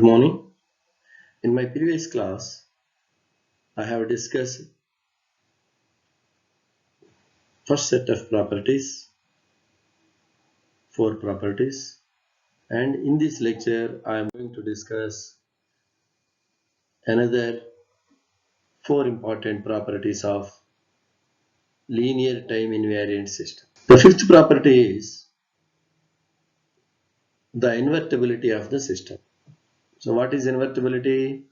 morning. In my previous class, I have discussed first set of properties, 4 properties, and in this lecture I am going to discuss another 4 important properties of linear time invariant system. The fifth property is the invertibility of the system. So what is invertibility?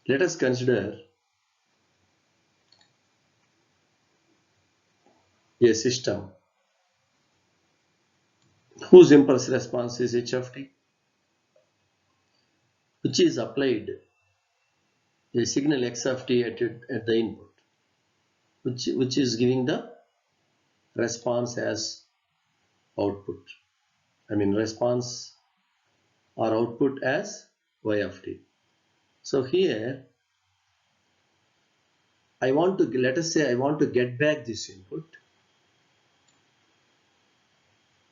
Let us consider a system whose impulse response is h of t, which is applied a signal x of t at the input, which is giving the response as output. I mean response or output as y of t. So here I want to, let us say I want to get back this input.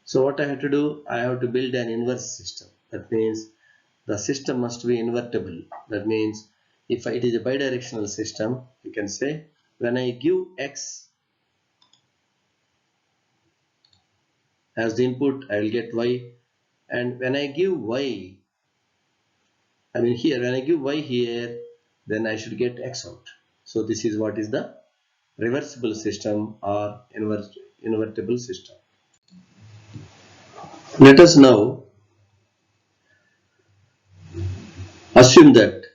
So what I have to do, I have to build an inverse system. That means the system must be invertible. That means if it is a bidirectional system, you can say when I give x as the input, I will get y, and when I give y, I mean here, when I give y here, then I should get x out. So this is what is the reversible system or invertible system. Let us now assume that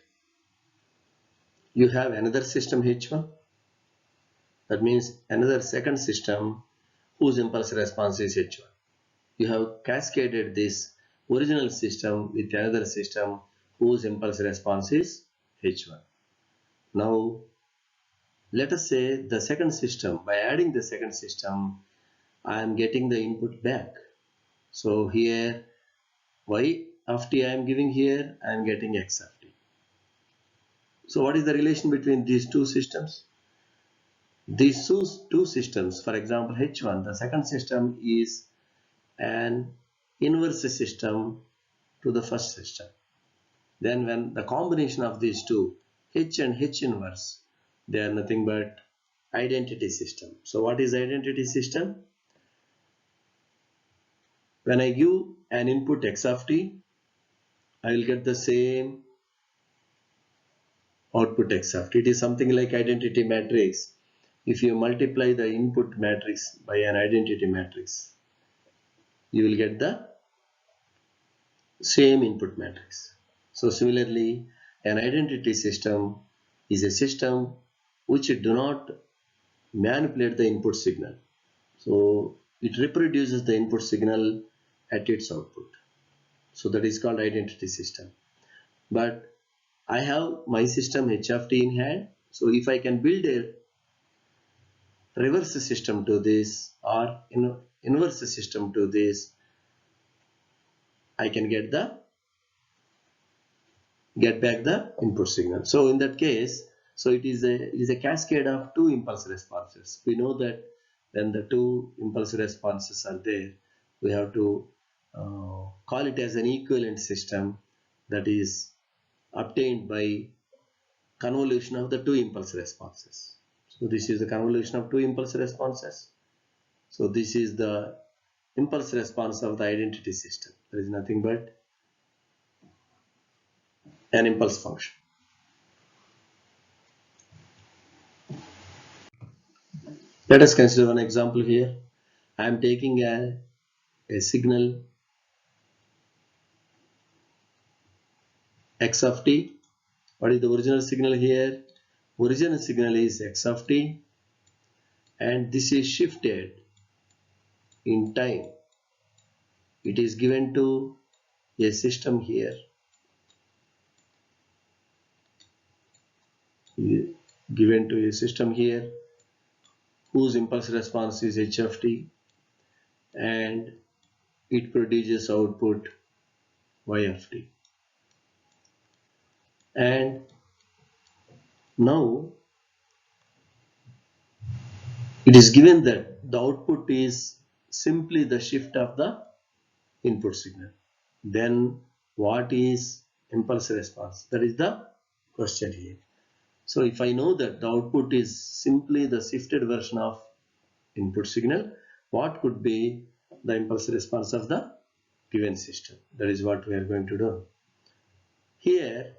you have another system H1. That means another second system whose impulse response is H1. You have cascaded this original system with another system whose impulse response is H1. Now let us say the second system, by adding the second system, I am getting the input back. So here y of t I am giving, here I am getting x of t. So what is the relation between these two systems? These two systems, for example H1, the second system is an inverse system to the first system. Then when the combination of these two, H and H inverse, they are nothing but identity system. So what is identity system? When I give an input x of t, I will get the same output x of t. It is something like identity matrix. If you multiply the input matrix by an identity matrix, you will get the same input matrix. So similarly, an identity system is a system which do not manipulate the input signal. So it reproduces the input signal at its output. So that is called identity system. But I have my system h of t in hand. So if I can build a reverse system to this or inverse system to this, I can get back the input signal. So in that case, so it is a cascade of two impulse responses. We know that when the two impulse responses are there, we have to call it as an equivalent system that is obtained by convolution of the two impulse responses. So this is the convolution of two impulse responses. So this is the impulse response of the identity system. There is nothing but an impulse function. Let us consider one example here. I am taking a signal x of t. What is the original signal here? Original signal is x of t, and this is shifted in time. It is given to a system here. Given to a system here whose impulse response is h of t, and it produces output y of t. And now it is given that the output is simply the shift of the input signal. Then what is impulse response? That is the question here. So if I know that the output is simply the shifted version of input signal, what could be the impulse response of the given system? That is what we are going to do. Here,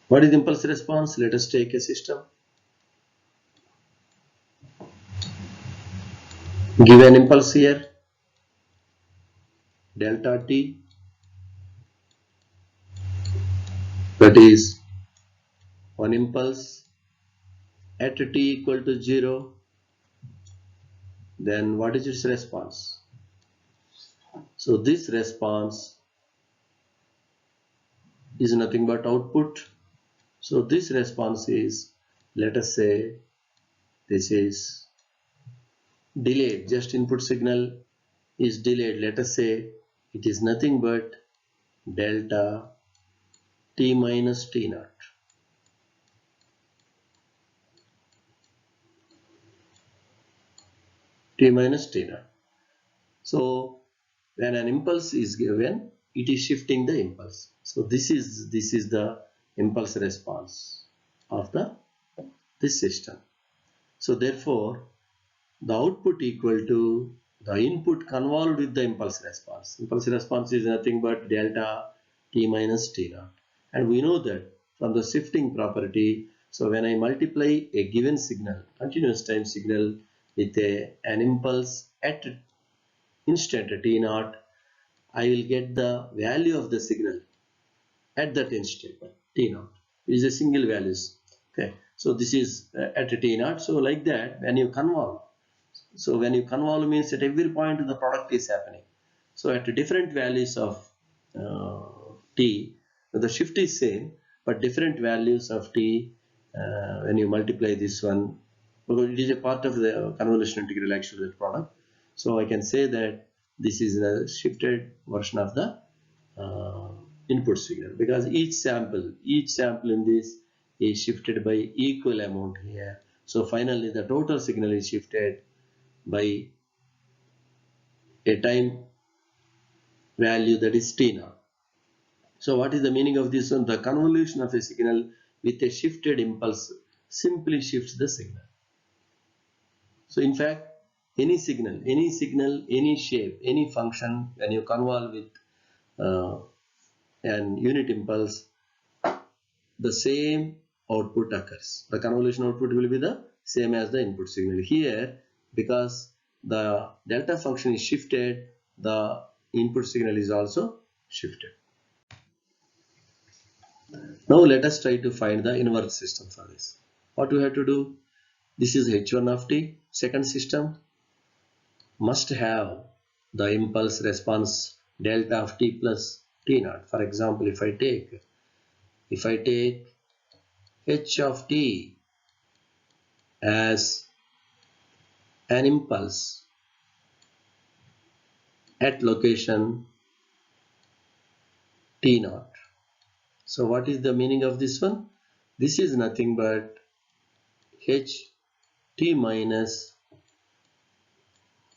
what is impulse response? Let us take a system. Give an impulse here, delta t, that is one impulse at t equal to 0. Then what is its response? So this response is nothing but output. So this response is, let us say, this is delayed, just input signal is delayed. Let us say it is nothing but delta t minus t naught. T minus t naught. So when an impulse is given, it is shifting the impulse. So this is the impulse response of this system. So therefore, the output equal to the input convolved with the impulse response. Impulse response is nothing but delta t minus t naught. And we know that from the shifting property, so when I multiply a given signal, continuous time signal, with an impulse at instant t naught, I will get the value of the signal at that instant t naught. It is a single values. Okay, so this is at t naught. So like that, when you convolve, so when you convolve means at every point the product is happening. So at different values of t, the shift is same, but different values of t when you multiply this one, because it is a part of the convolution integral actually the product. So I can say that this is a shifted version of the input signal, because each sample in this is shifted by equal amount here. So finally the total signal is shifted by a time value, that is t naught. So what is the meaning of this one? The convolution of a signal with a shifted impulse simply shifts the signal. So in fact, any signal, any shape, any function, when you convolve with an unit impulse, the same output occurs. The convolution output will be the same as the input signal. Here, because the delta function is shifted, the input signal is also shifted. Now let us try to find the inverse system for this. What we have to do? This is h1 of t. Second system must have the impulse response delta of t plus t naught. For example, if I take h of t as an impulse at location t naught. So what is the meaning of this one? This is nothing but h t minus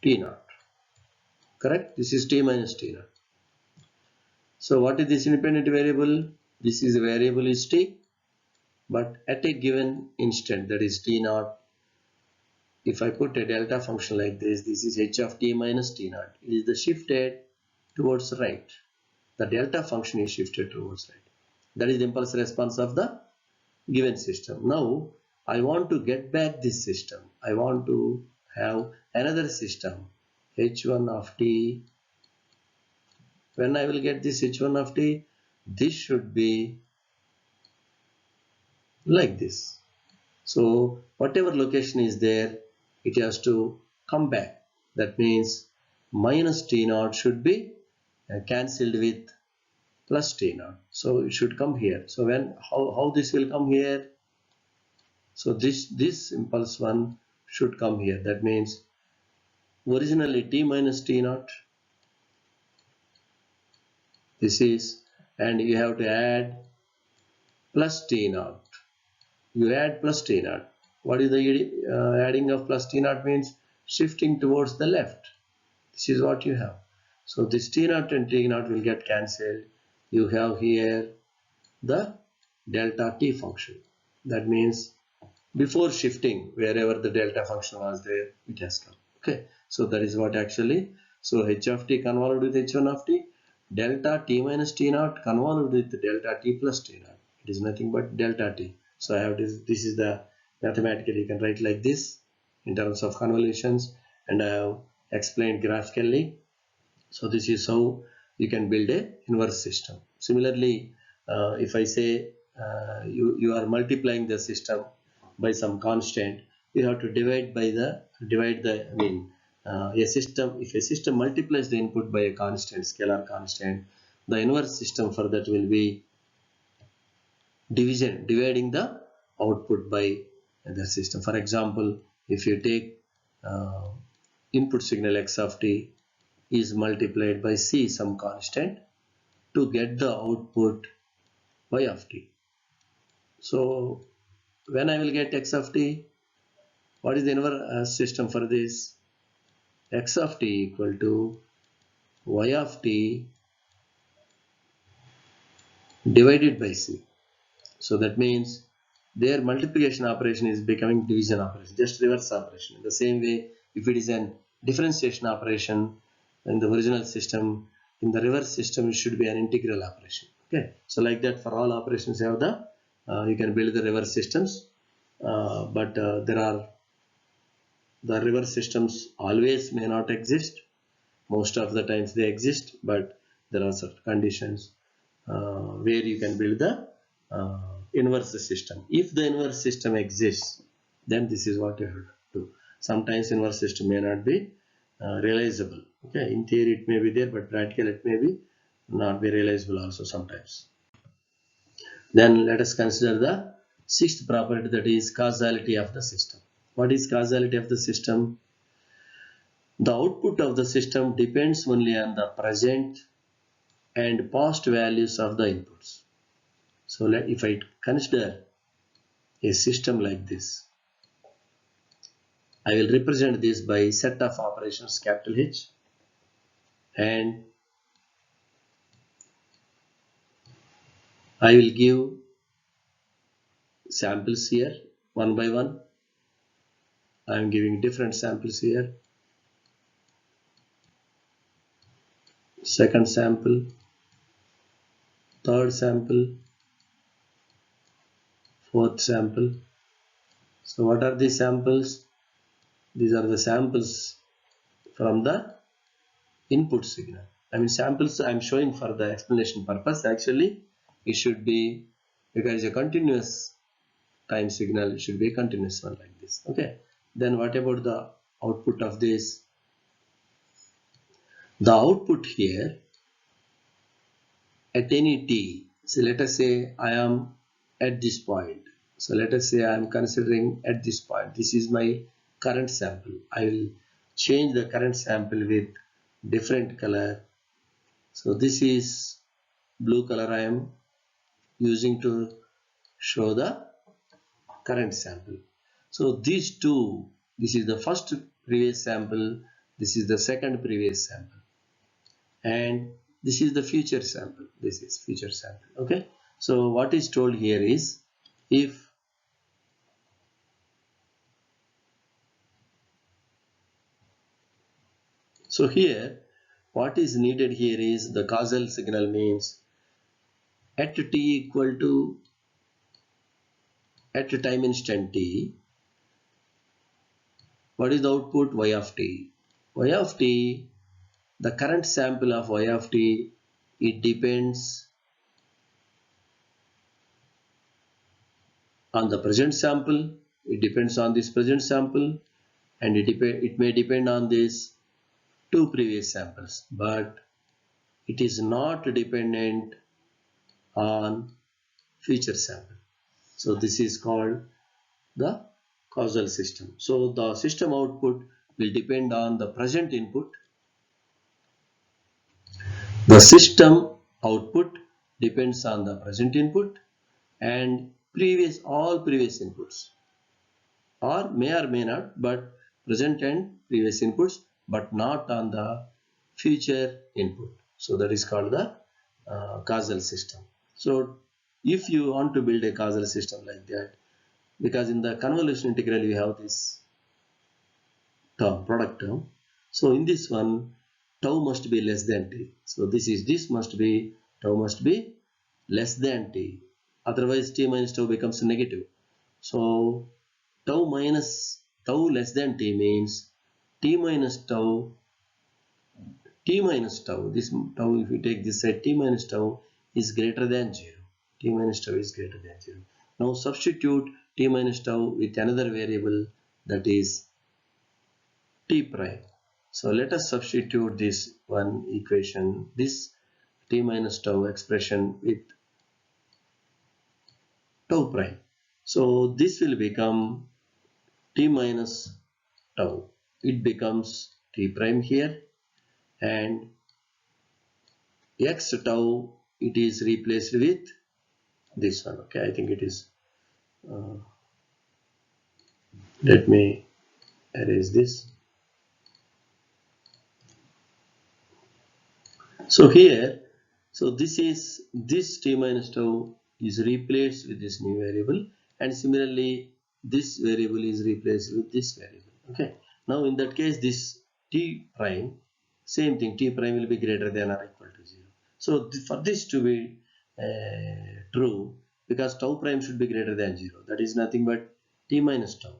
t naught. Correct? This is t minus t naught. So what is this independent variable? This is a variable is t, but at a given instant, that is t naught, if I put a delta function like this is h of t minus t naught. It is the shifted towards right. The delta function is shifted towards right. That is the impulse response of the given system. Now I want to get back this system. I want to have another system, h1 of t. When I will get this h1 of t, this should be like this. So whatever location is there, it has to come back. That means minus t naught should be cancelled with plus t naught. So it should come here. So when how this will come here? So this impulse one should come here. That means originally t minus t naught. This is, and you have to add plus t naught. You add plus t naught. What is the adding of plus t naught means? Shifting towards the left. This is what you have. So this T0 and T0 will get cancelled. You have here the delta T function. That means before shifting, wherever the delta function was there, it has come. Okay, so that is what actually. So h of t convolved with h1 of t, delta t minus t0 convolved with delta t plus t0. It is nothing but delta t. So I have this. This is the mathematically you can write like this in terms of convolutions, and I have explained graphically. So this is how you can build a inverse system. Similarly, if I say you are multiplying the system by some constant, you have to divide the I mean a system. If a system multiplies the input by a constant, scalar constant, the inverse system for that will be dividing the output by the system. For example, if you take input signal x of t is multiplied by c some constant to get the output y of t. So when I will get x of t, what is the inverse system for this? X of t equal to y of t divided by c. So that means their multiplication operation is becoming division operation, just reverse operation. In the same way, if it is an differentiation operation in the original system, in the reverse system it should be an integral operation. Okay, so like that for all operations you have the you can build the reverse systems, but there are the reverse systems always may not exist. Most of the times they exist, but there are certain conditions where you can build the inverse system. If the inverse system exists, then this is what you have to do. Sometimes inverse system may not be realizable. Okay, in theory it may be there, but practical it may be not be realizable also sometimes. Then let us consider the sixth property, that is causality of the system. What is causality of the system? The output of the system depends only on the present and past values of the inputs. So if I consider a system like this, I will represent this by set of operations capital H, and I will give samples here one by one. I am giving different samples here. Second sample, third sample, fourth sample. So what are these samples? These are the samples from the input signal. I mean samples I am showing for the explanation purpose. Actually it should be, because a continuous time signal, it should be a continuous one like this. Okay, then what about the output of this? The output here at any t, so let us say I am at this point. So let us say I am considering at this point, this is my current sample. I will change the current sample with different color. So this is blue color I am using to show the current sample. So these two, this is the first previous sample, this is the second previous sample, and this is the future sample. This is future sample. Okay, so what is told here is, if so here what is needed here is the causal signal, means at t equal to at time instant t, what is the output? Y of t. Y of t, the current sample of y of t, it depends on the present sample, it depends on this present sample, and it may depend on these two previous samples, but it is not dependent on future sample. So this is called the causal system. So the system output will depend on the present input. The system output depends on the present input and all previous inputs, or may not, but present and previous inputs, but not on the future input. So that is called the causal system. So if you want to build a causal system like that, because in the convolution integral we have this term, product term. So in this one, tau must be less than t. So this must be, tau must be less than t. Otherwise t minus tau becomes negative. So tau less than t means t minus tau, this tau, if you take this side, t minus tau is greater than 0. T minus tau is greater than 0. Now substitute t minus tau with another variable, that is t prime. So let us substitute this one equation, this t minus tau expression with tau prime. So this will become t minus tau. It becomes t prime here, and x tau, it is replaced with this one. Okay, I think it is, let me erase this. So here, so this t minus tau is replaced with this new variable, and similarly this variable is replaced with this variable. Okay, now in that case this t prime, same thing, t prime will be greater than or equal to 0. So for this to be true, because tau prime should be greater than 0, that is nothing but t minus tau.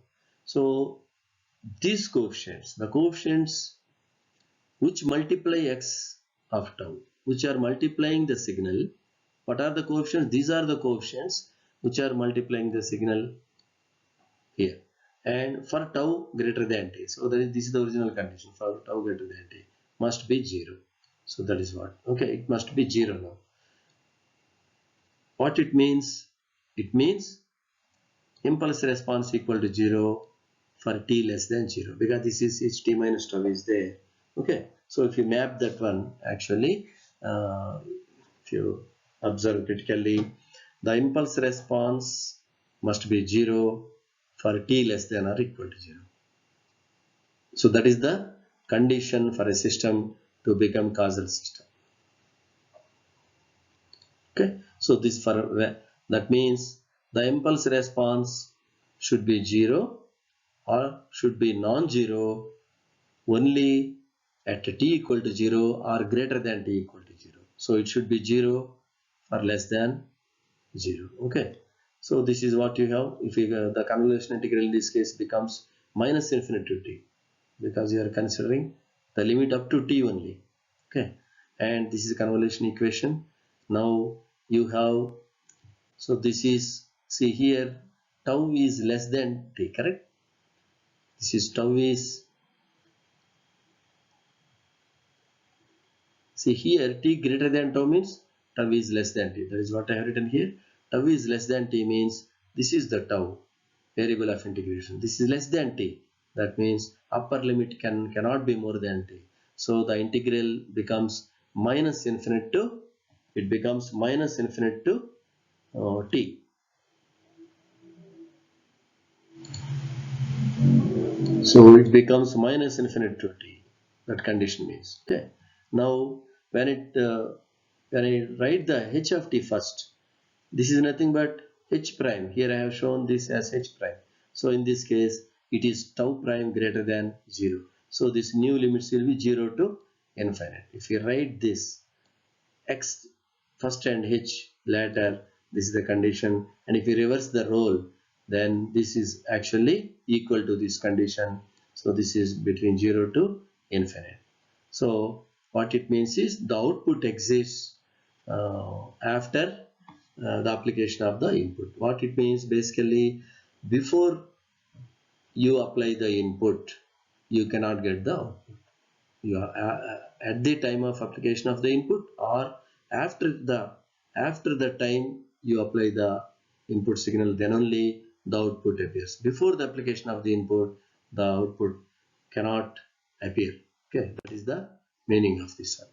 So these coefficients, the coefficients which multiply x of tau, which are multiplying the signal. What are the coefficients? These are the coefficients which are multiplying the signal here. And for tau greater than t, so this is the original condition, for tau greater than t must be 0. So that is what, okay, it must be 0 now. What it means? It means impulse response equal to 0 for t less than 0, because this is h t minus tau is there. Okay, so if you map that one, actually, if you observe critically, the impulse response must be 0 for t less than or equal to 0. So that is the condition for a system to become causal system. Okay, so this for that means the impulse response should be 0 or should be non-zero only at t equal to 0 or greater than t equal to 0. So it should be 0 or less than 0. Okay, so this is what you have. If you, the convolution integral in this case becomes minus infinity to t, because you are considering the limit up to t only. Okay, and this is a convolution equation. Now you have, so this is, see here, tau is less than t, correct? This is tau is, see here, t greater than tau means tau is less than t. That is what I have written here. Tau is less than t means this is the tau, variable of integration. This is less than t. That means upper limit cannot be more than t. So the integral becomes minus infinite to, it becomes minus infinite to t. So it becomes minus infinite to t. That condition means. Okay. Now when I write the h of t first, this is nothing but h prime. Here I have shown this as h prime. So in this case, it is tau prime greater than 0. So this new limits will be 0 to infinite. If you write this x first and h later, this is the condition. And if you reverse the role, then this is actually equal to this condition. So this is between 0 to infinite. So what it means is the output exists after the application of the input. What it means basically, before you apply the input, you cannot get the output. You are at the time of application of the input, or after the time you apply the input signal, then only the output appears. Before the application of the input, the output cannot appear. Okay, that is the meaning of this one.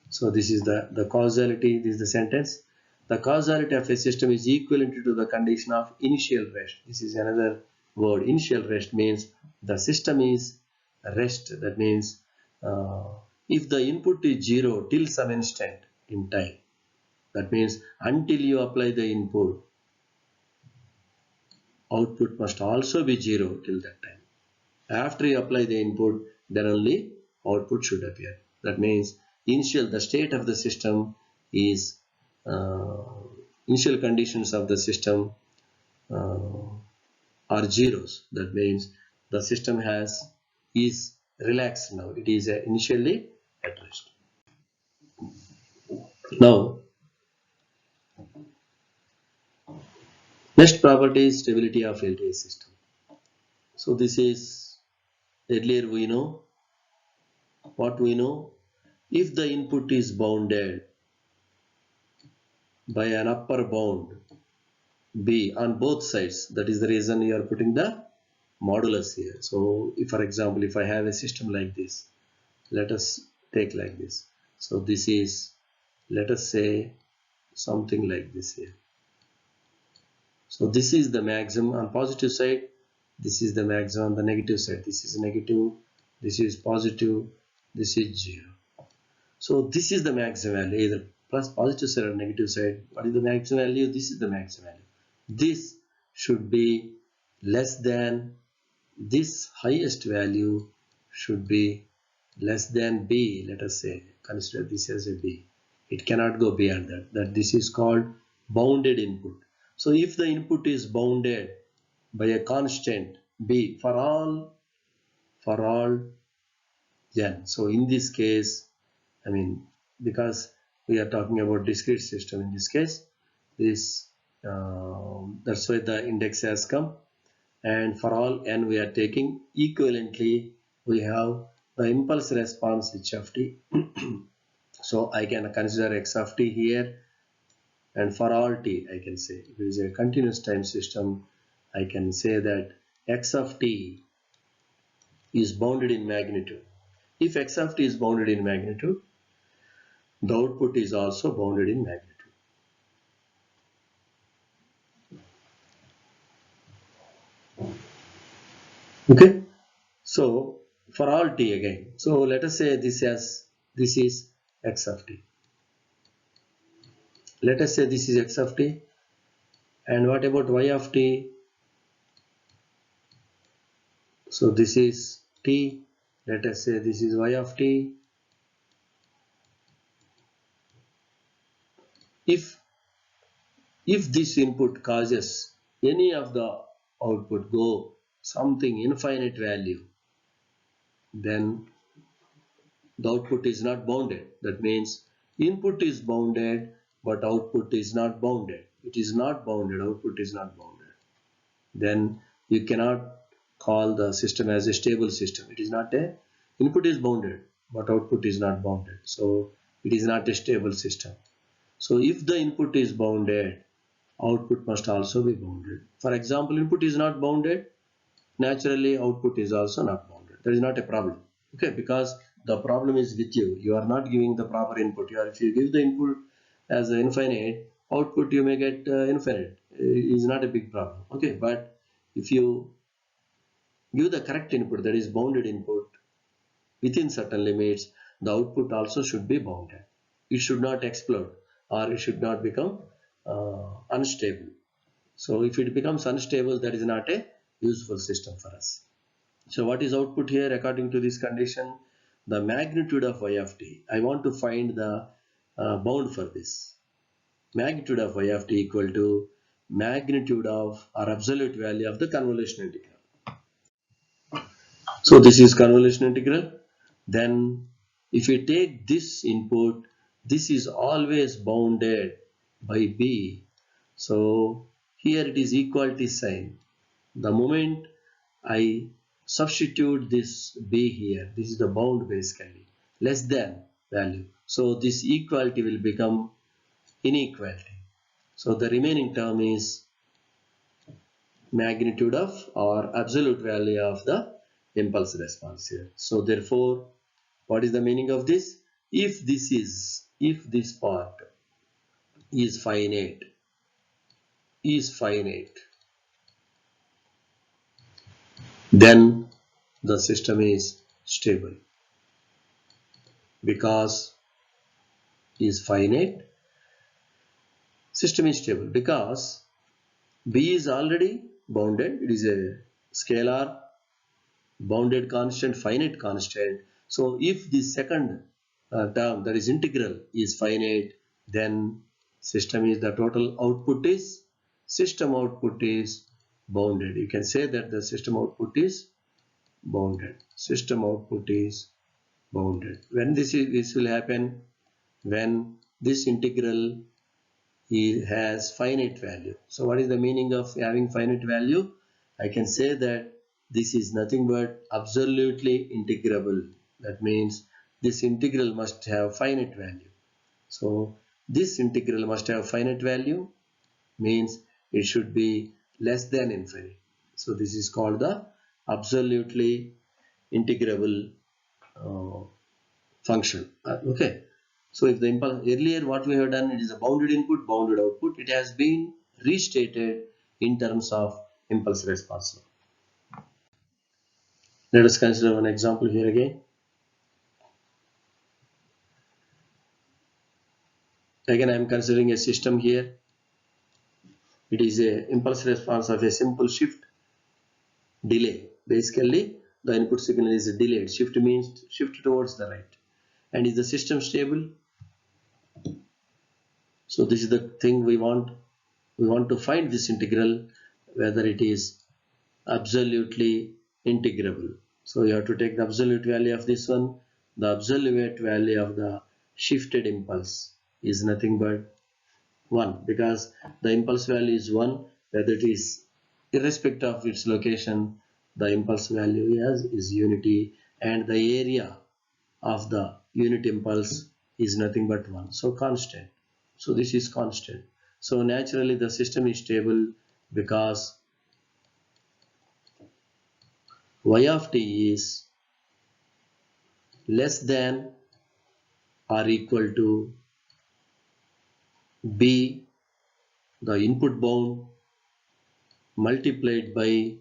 So this is the causality. This is the sentence. The causality of a system is equivalent to the condition of initial rest. This is another word. Initial rest means the system is rest. That means if the input is 0 till some instant in time, that means until you apply the input, output must also be 0 till that time. After you apply the input, then only output should appear. That means the state of the system is initial conditions of the system are zeros. That means the system is relaxed now. It is initially at rest. Now, next property is stability of LTI system. So this is, earlier we know what we know. If the input is bounded by an upper bound B on both sides, that is the reason you are putting the modulus here. So if, for example, if I have a system like this, let us take like this. So this is, let us say, something like this here. So this is the maximum on positive side, this is the maximum on the negative side. This is negative, this is positive, this is 0. So this is the maximum value, either plus positive side or negative side. What is the maximum value? This is the maximum value. This should be less than, this highest value should be less than B. Let us say, consider this as a B. It cannot go beyond that. This is called bounded input. So if the input is bounded by a constant B for all n, so in this case, I mean, because we are talking about discrete system in this case, this that's why the index has come, and for all n we are taking equivalently, we have the impulse response h of t. So I can consider x of t here, and for all t I can say, if it is a continuous time system, I can say that x of t is bounded in magnitude. If x of t is bounded in magnitude, the output is also bounded in magnitude. Okay, so for all t again, so let us say this is x of t. Let us say this is x of t, and what about y of t? So this is t. Let us say this is y of t. If this input causes any of the output go something infinite value, then the output is not bounded. That means input is bounded, but output is not bounded. It is not bounded, output is not bounded. Then you cannot call the system as a stable system. It is not a, input is bounded, but output is not bounded. So it is not a stable system. So if the input is bounded, output must also be bounded. For example, input is not bounded, naturally output is also not bounded. That is not a problem. Okay, because the problem is with you. You are not giving the proper input. If you give the input as infinite, output you may get infinite. It is not a big problem. Okay, but if you give the correct input, that is bounded input, within certain limits, the output also should be bounded. It should not explode, or it should not become unstable. So if it becomes unstable, that is not a useful system for us. So what is output here according to this condition? The magnitude of y of t. I want to find the bound for this. Magnitude of y of t equal to magnitude of, or absolute value of, the convolution integral. So this is convolution integral. Then if we take this input, this is always bounded by b. So here it is equality sign. The moment I substitute this b here, this is the bound basically, less than value. So this equality will become inequality. So the remaining term is magnitude of, or absolute value of, the impulse response here. So therefore, what is the meaning of this? If this part is finite, then the system is stable. because is finite, system is stable because B is already bounded. It is a scalar bounded constant, finite constant. So if the second term, that is integral, is finite, then system is the total output is system output is bounded. You can say that the system output is bounded. System output is bounded. When this will happen, when this integral has finite value. So what is the meaning of having finite value? I can say that this is nothing but absolutely integrable. That means this integral must have finite value. So this integral must have finite value means it should be less than infinite. So this is called the absolutely integrable function. Okay. So if the impulse earlier what we have done, it is a bounded input, bounded output. It has been restated in terms of impulse response. Let us consider one example here again. Again, I am considering a system here. It is a impulse response of a simple shift delay. Basically, the input signal is delayed. Shift means shift towards the right. And is the system stable? So this is the thing we want. We want to find this integral, whether it is absolutely integrable. So you have to take the absolute value of this one. The absolute value of the shifted impulse is nothing but 1, because the impulse value is 1, whether it is irrespective of its location, the impulse value is unity, and the area of the unit impulse is nothing but 1. So constant. So this is constant. So naturally the system is stable because y of t is less than or equal to b, the input bound, multiplied by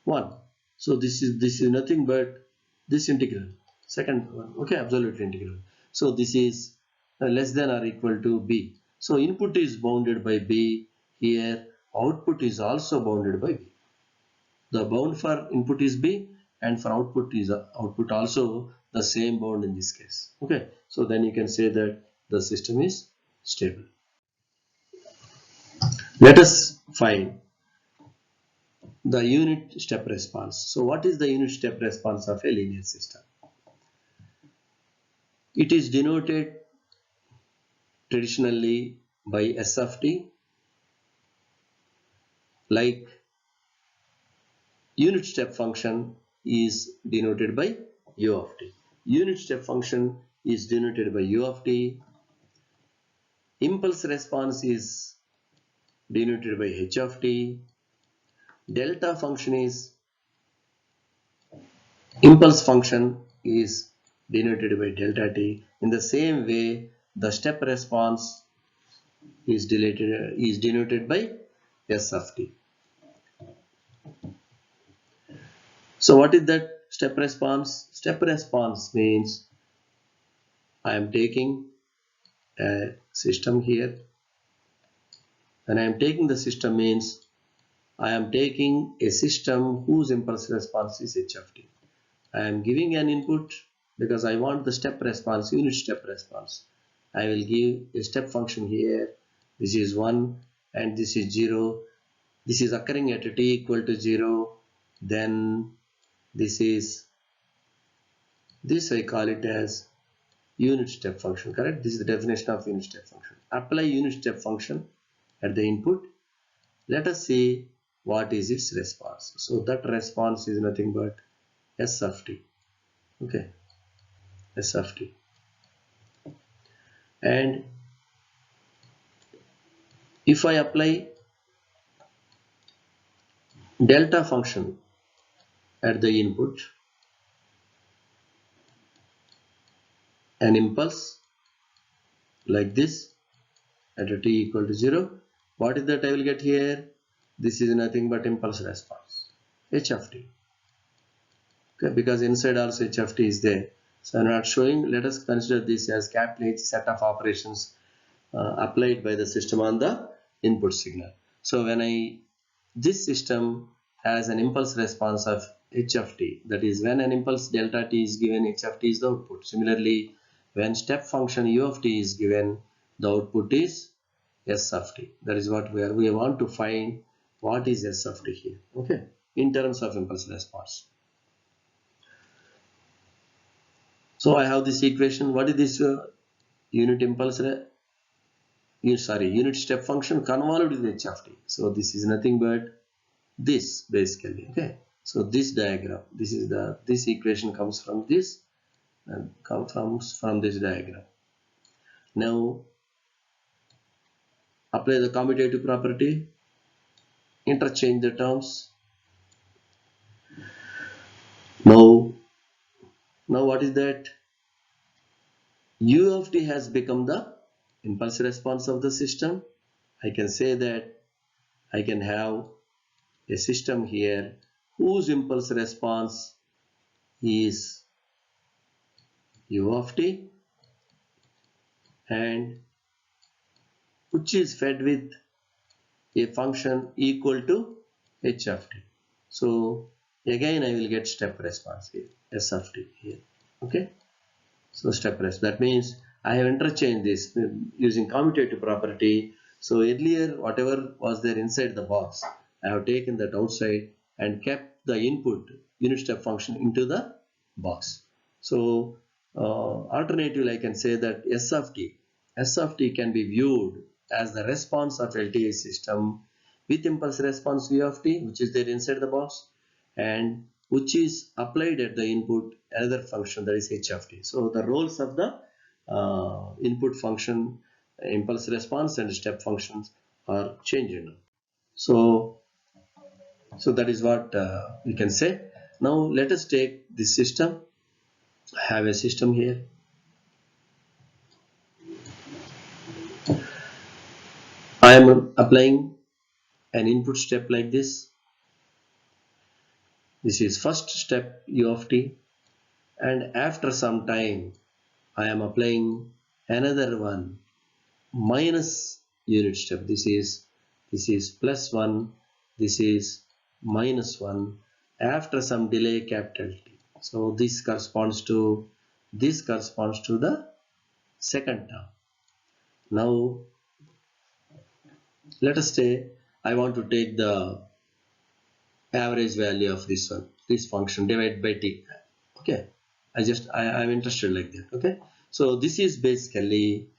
1. So this is nothing but this integral, second one. Okay, absolute integral. So this is less than or equal to b. So input is bounded by b. Here output is also bounded by b. The bound for input is b, and for output is output also the same bound in this case. Okay, so then you can say that the system is stable. Let us find the unit step response. So what is the unit step response of a linear system? It is denoted traditionally by S of t, like unit step function is denoted by u of t. Unit step function is denoted by u of t. Impulse response is denoted by h of t. Delta function is impulse function is denoted by delta t. In the same way, the step response is denoted by s of t. So what is that step response? Step response means I am taking a system here. When I am taking the system means I am taking a system whose impulse response is h of t. I am giving an input because I want the step response, unit step response. I will give a step function here. This is 1 and this is 0. This is occurring at t equal to 0. Then this I call it as unit step function, correct? This is the definition of unit step function. Apply unit step function at the input. Let us see what is its response. So that response is nothing but s of t. Okay, s of t. And if I apply delta function at the input, an impulse like this at a t equal to 0, what is that I will get here? This is nothing but impulse response, h of t. Okay, because inside also h of t is there. So I'm not showing. Let us consider this as capital H set of operations applied by the system on the input signal. So this system has an impulse response of h of t. That is, when an impulse delta t is given, h of t is the output. Similarly, when step function u of t is given, the output is s of t. That is what we want to find what is s of t here. Okay, in terms of impulse response. So I have this equation. What is this unit impulse? Unit step function convolved with h of t. So this is nothing but this basically. Okay. So this diagram, this equation comes from this and comes from this diagram. Now apply the commutative property, interchange the terms. Now what is that? U of t has become the impulse response of the system. I can say that I can have a system here whose impulse response is u of t and which is fed with a function equal to h of t. So again I will get step response here, s of t here. Okay. So step response. That means I have interchanged this using commutative property. So earlier whatever was there inside the box, I have taken that outside and kept the input unit step function into the box. So alternatively I can say that S of t can be viewed as the response of LTI system with impulse response V of t, which is there inside the box, and which is applied at the input another function, that is h of t. So the roles of the input function, impulse response and step functions are changing. So that is what we can say. Now let us take this system. I have a system here. I am applying an input step like this. This is first step u of t, and after some time I am applying another one minus unit step. This is plus 1, this is minus 1 after some delay capital T. So this corresponds to the second term. Now let us say I want to take the average value of this function divided by t. Okay, I'm interested like that. Okay, so this is basically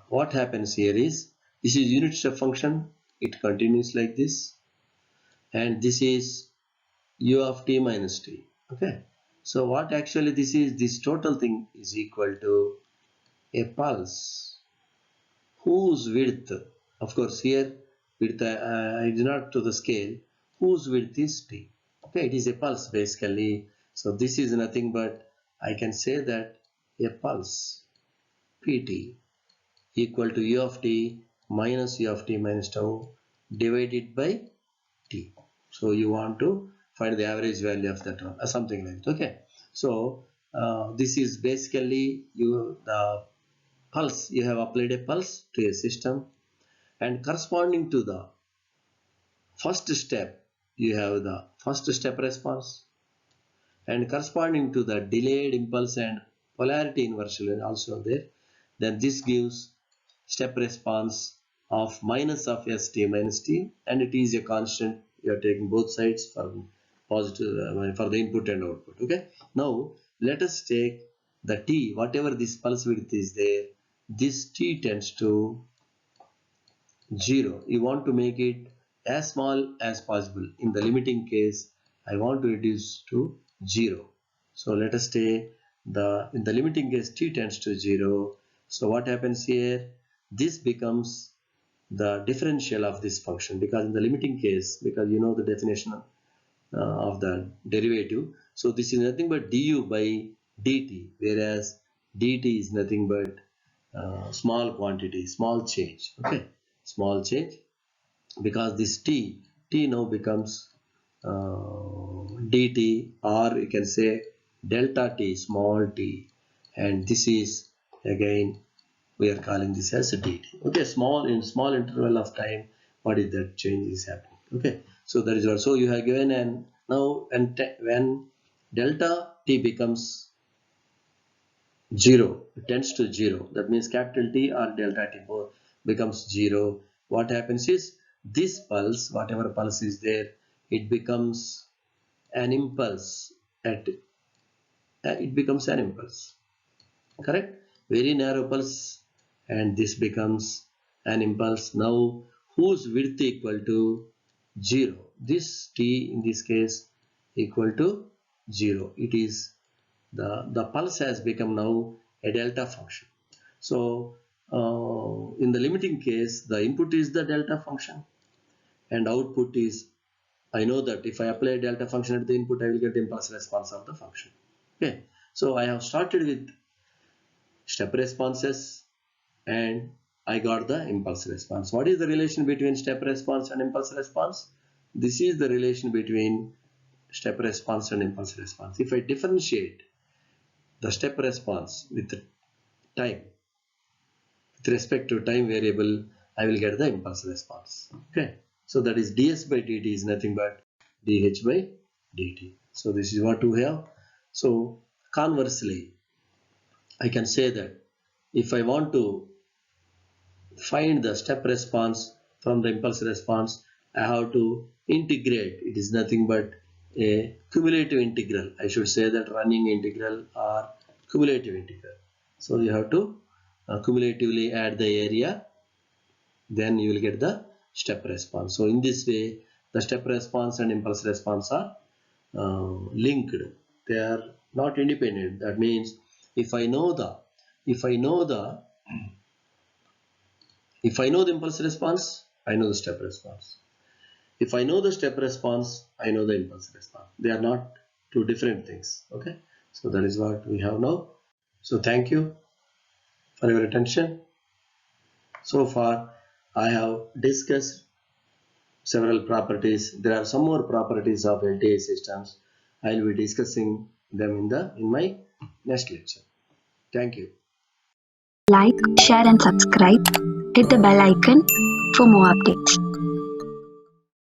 what happens here is, this is unit step function, it continues like this, and this is u of t minus t. Okay, so what actually this total thing is equal to a pulse whose width, of course here width I did not to the scale, whose width is t. Okay, it is a pulse basically. So this is nothing but, I can say that a pulse pt equal to u of t minus u of t minus tau divided by t. So you want to find the average value of that one, or something like that. Okay, so this is basically the pulse. You have applied a pulse to a system, and corresponding to the first step you have the first step response, and corresponding to the delayed impulse and polarity inversion also there, then this gives step response of minus of st minus t, and it is a constant. You are taking both sides for positive for the input and output. Okay, now let us take the t, whatever this pulse width is there, this t tends to 0. You want to make it as small as possible. In the limiting case, I want to reduce to 0. So let us say in the limiting case t tends to 0. So what happens here? This becomes the differential of this function, because in the limiting case, because you know the definition of the derivative. So this is nothing but du by dt, whereas dt is nothing but small quantity, small change. Okay, small change, because this t now becomes dt, or you can say delta t, small t, and this is again we are calling this as dt. Okay, small interval of time, what is that change is happening? Okay, so that is also you have given, and now when delta t becomes 0, it tends to 0, that means capital T or delta T both becomes 0. What happens is this pulse, whatever pulse is there, it becomes an impulse at it becomes an impulse, correct? Very narrow pulse, and this becomes an impulse now whose width equal to 0. This T in this case equal to 0. It is the pulse has become now a delta function. So in the limiting case, the input is the delta function and output is, I know that if I apply a delta function at the input, I will get the impulse response of the function. Okay, so I have started with step responses and I got the impulse response. What is the relation between step response and impulse response? This is the relation between step response and impulse response. If I differentiate the step response with the time, with respect to time variable, I will get the impulse response. Okay, so that is ds by dt is nothing but dh by dt. So this is what we have. So conversely, I can say that if I want to find the step response from the impulse response, I have to integrate. It is nothing but a cumulative integral. I should say that running integral or cumulative integral. So you have to cumulatively add the area, then you will get the step response. So in this way, the step response and impulse response are linked. They are not independent. That means if I know the impulse response, I know the step response. If I know the step response, I know the impulse response. They are not two different things. Okay, so that is what we have now. So thank you for your attention. So far I have discussed several properties. There are some more properties of LTI systems. I will be discussing them in my next lecture. Thank you. Like, share and subscribe. Hit the bell icon for more updates.